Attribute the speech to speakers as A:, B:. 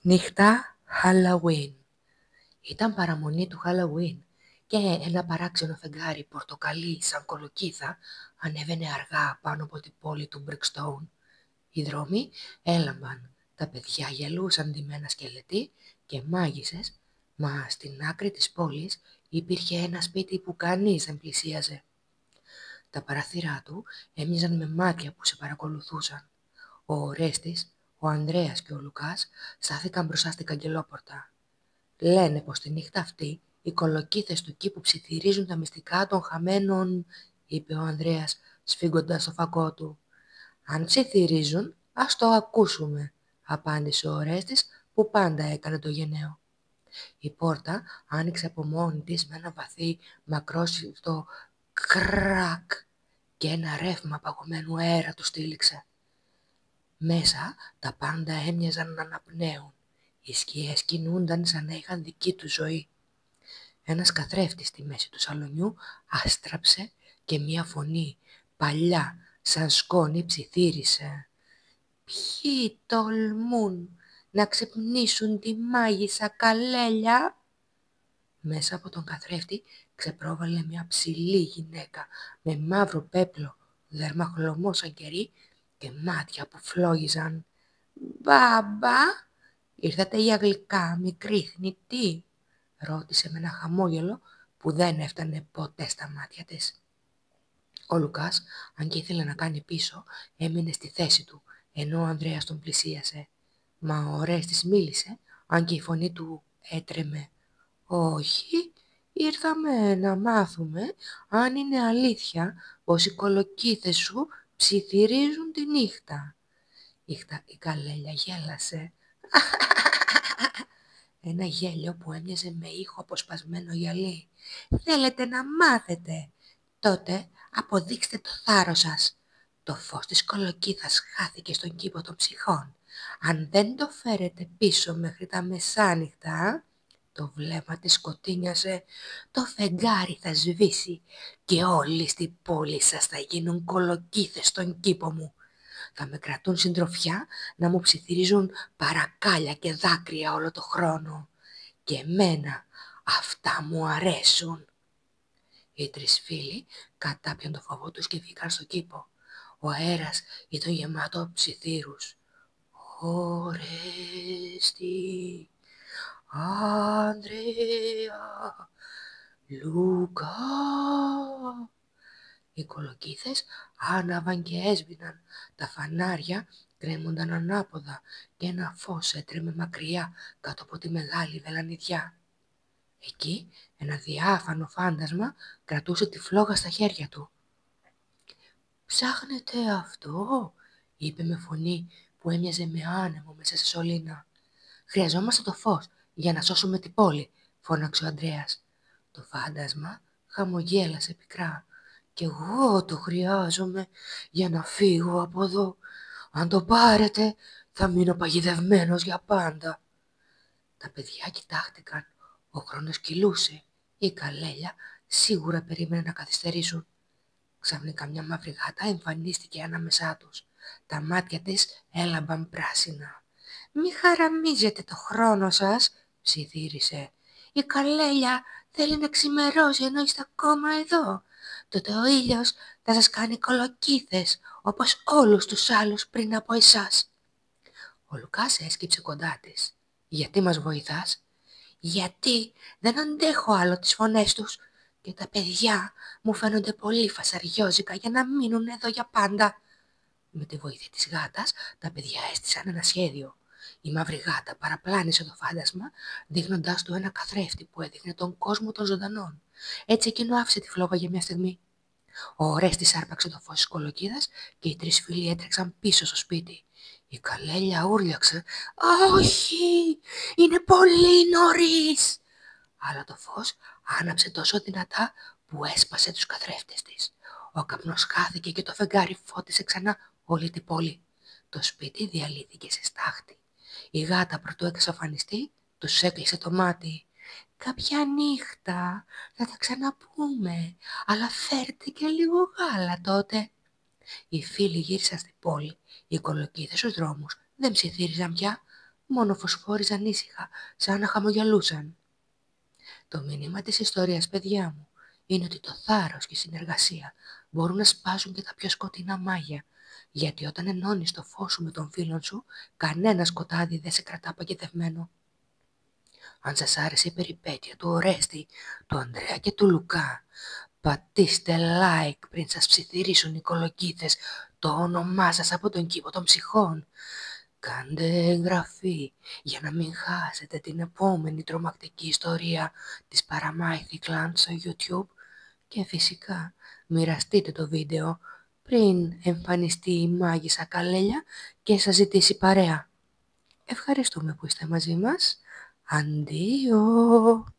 A: Νύχτα Halloween. Ήταν παραμονή του Halloween και ένα παράξενο φεγγάρι πορτοκαλί σαν κολοκύθα ανέβαινε αργά πάνω από την πόλη του Brickstone. Οι δρόμοι έλαμπαν, τα παιδιά γελούσαν ντυμένα σκελετοί και μάγισσες, μα στην άκρη της πόλης υπήρχε ένα σπίτι που κανείς δεν πλησίαζε. Τα παράθυρά του έμοιαζαν με μάτια που σε παρακολουθούσαν. Ο Ορέστης, ο Ανδρέας και ο Λουκάς στάθηκαν μπροστά στην καγγελόπορτα. «Λένε πως τη νύχτα αυτή οι κολοκύθες του κήπου ψιθυρίζουν τα μυστικά των χαμένων», είπε ο Ανδρέας σφίγγοντας το φακό του. «Αν ψιθυρίζουν, ας το ακούσουμε», απάντησε ο Ορέστης που πάντα έκανε το γενναίο. Η πόρτα άνοιξε από μόνη της με ένα βαθύ μακρόσυρτο κρακ και ένα ρεύμα παγωμένου αέρα του στήλιξε. Μέσα τα πάντα έμοιαζαν να αναπνέουν. Οι σκιές κινούνταν σαν να είχαν δική του ζωή. Ένας καθρέφτης στη μέση του σαλονιού άστραψε και μία φωνή παλιά σαν σκόνη ψιθύρισε. «Ποιοι τολμούν να ξυπνήσουν τη μάγισσα Καλέλια?» Μέσα από τον καθρέφτη ξεπρόβαλε μια ψηλή γυναίκα με μαύρο πέπλο, δέρμα χλωμό σαν κερί και μάτια που φλόγιζαν. «Μπάμπα, ήρθατε για γλυκά, μικρή θνητή?» ρώτησε με ένα χαμόγελο που δεν έφτανε ποτέ στα μάτια της. Ο Λουκάς, αν και ήθελε να κάνει πίσω, έμεινε στη θέση του, ενώ ο Ανδρέας τον πλησίασε. Μα ο Ορέστης μίλησε, αν και η φωνή του έτρεμε. «Όχι, ήρθαμε να μάθουμε αν είναι αλήθεια πως οι κολοκύθες σου ψιθυρίζουν τη νύχτα». Η Καλέλια γέλασε. Ένα γέλιο που έμοιαζε με ήχο αποσπασμένο γυαλί. «Θέλετε να μάθετε? Τότε αποδείξτε το θάρρος σας. Το φως της κολοκύθας χάθηκε στον κήπο των ψυχών. Αν δεν το φέρετε πίσω μέχρι τα μεσάνυχτα», το βλέμμα της σκοτίνιασε, «το φεγγάρι θα σβήσει και όλοι στην πόλη σας θα γίνουν κολοκύθες στον κήπο μου. Θα με κρατούν συντροφιά να μου ψιθυρίζουν παρακάλια και δάκρυα όλο το χρόνο. Και εμένα αυτά μου αρέσουν». Οι τρεις φίλοι κατάπιαν το φόβο τους και βγήκαν στον κήπο. Ο αέρας ήταν γεμάτο από ψιθύρους. «Ορέστη, Ανδρέα, Λουκά». Οι κολοκύθες άναβαν και έσβηναν. Τα φανάρια κρέμονταν ανάποδα και ένα φως έτρεμε μακριά κάτω από τη μεγάλη βελανιδιά. Εκεί ένα διάφανο φάντασμα κρατούσε τη φλόγα στα χέρια του. «Ψάχνετε αυτό?» είπε με φωνή που έμοιαζε με άνεμο μέσα σε σωλήνα. «Χρειαζόμαστε το φως για να σώσουμε την πόλη», φώναξε ο Ανδρέας. Το φάντασμα χαμογέλασε πικρά. «Κι εγώ το χρειάζομαι για να φύγω από εδώ. Αν το πάρετε θα μείνω παγιδευμένος για πάντα». Τα παιδιά κοιτάχτηκαν. Ο χρόνος κυλούσε. Η Καλέλια σίγουρα περίμενε να καθυστερήσουν. Ξαφνικά μια μαύρη γάτα εμφανίστηκε ανάμεσά τους. Τα μάτια της έλαμπαν πράσινα. «Μη χαραμίζετε το χρόνο σας», ψιθύρισε. «Η Καλέλια θέλει να ξημερώσει ενώ είστε ακόμα εδώ. Τότε ο ήλιος θα σας κάνει κολοκύθες όπως όλους τους άλλους πριν από εσάς». Ο Λουκάς έσκυψε κοντά της. «Γιατί μας βοηθάς?» «Γιατί δεν αντέχω άλλο τις φωνές τους και τα παιδιά μου φαίνονται πολύ φασαριόζικα για να μείνουν εδώ για πάντα». Με τη βοήθεια της γάτας τα παιδιά έστησαν ένα σχέδιο. Η μαύρη γάτα παραπλάνησε το φάντασμα, δείχνοντάς του ένα καθρέφτη που έδειχνε τον κόσμο των ζωντανών. Έτσι εκείνο άφησε τη φλόγα για μια στιγμή. Ο Ορέστης άρπαξε το φως της κολοκύθας και οι τρεις φίλοι έτρεξαν πίσω στο σπίτι. Η Καλέλια ούρλιαξε. «Όχι, είναι πολύ νωρίς». Αλλά το φως άναψε τόσο δυνατά που έσπασε τους καθρέφτες της. Ο καπνός χάθηκε και το φεγγάρι φώτισε ξανά όλη την πόλη. Το σπίτι διαλύθηκε σε στάχτη. Η γάτα πρωτού εξαφανιστεί, τους έκλεισε το μάτι. «Κάποια νύχτα θα τα ξαναπούμε, αλλά φέρτε και λίγο γάλα τότε». Οι φίλοι γύρισαν στην πόλη. Οι κολοκύθες στους δρόμους δεν ψιθύριζαν πια. μόνο φωσφόριζαν ήσυχα, σαν να χαμογελούσαν. Το μήνυμα της ιστορίας, παιδιά μου, είναι ότι το θάρρος και η συνεργασία μπορούν να σπάσουν και τα πιο σκοτεινά μάγια, γιατί όταν ενώνεις το φως σου με τον φίλον σου, κανένα σκοτάδι δεν σε κρατά παγιδευμένο. Αν σας άρεσε η περιπέτεια του Ορέστη, του Ανδρέα και του Λουκά, πατήστε like πριν σας ψιθυρίσουν οι κολοκύθες το όνομά σας από τον κήπο των ψυχών. Κάντε εγγραφή για να μην χάσετε την επόμενη τρομακτική ιστορία της Παραμάιθη Clan στο YouTube και φυσικά μοιραστείτε το βίντεο πριν εμφανιστεί η μάγισσα Καλέλια και σας ζητήσει παρέα. Ευχαριστούμε που είστε μαζί μας. Αντίο!